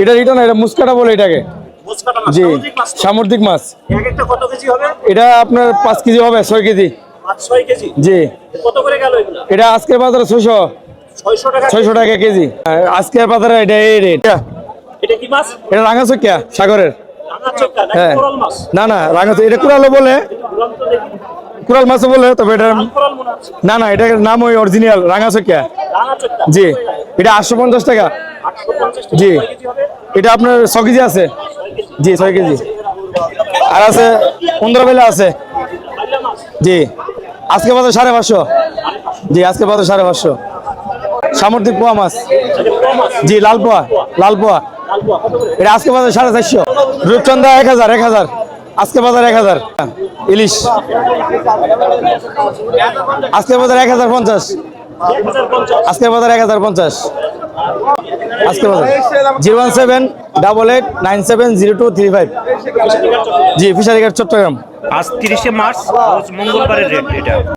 এটা রিটার্ন, এটা মুসকাটা বলে এটাকে। মুচকাটা মাছ, জি, সামুদ্রিক মাছ তো? সামুদ্রিক মাছ। এক একটা কত কেজি হবে? এটা আপনার 5 কেজি হবে, 6 কেজি। 5-6 কেজি? জি। কত করে গেল এগুলো? এটা আজকের বাজারে 600 600 টাকা? 600 টাকা কেজি। আর আজকের বাজারে এটা এই রেট। এটা কি মাছ? এটা রাঙাচকিয়া সাগরের। রাঙাচোখা নাকি হ্যাঁ, কোরাল মাছ? না না রাঙাচকি, এটা কুরালো বলে, কোরাল তো দেখি, কুরাল মাছও বলে, তবে এটা লাল কোরাল মনে হচ্ছে। না না, এটার নাম ওই অরিজিনাল রাঙাচকিয়া। রাঙাচোখা জি, এটা 850 টাকা। 850 টাকা। জি। কয় কেজি হবে? এটা আপনার 6 কেজি আছে। 6 কেজি। জি, 6 কেজি। আর আছে 15 বেলা আছে। পাইলা মাছ? জি, আজকে বাজার 550। জি, আজকে বাজার 550। সামুদ্রিক পোয়া মাছ। এটা পোয়া মাছ? জি, লাল পোয়া, লাল পোয়া। লাল পোয়া কত করে? এটা আজকে বাজার 450। রূপচন্দা 1000। আজকে বাজার 1000। ইলিশ আজকে বাজার 1050। 1050? আজকে বাজার 1050। আজকে বাজার 01788970235। জি, ফিশারি ঘাট চট্টগ্রাম। আজ 30শে মার্চ, রোজ মঙ্গলবারের রেট এটা।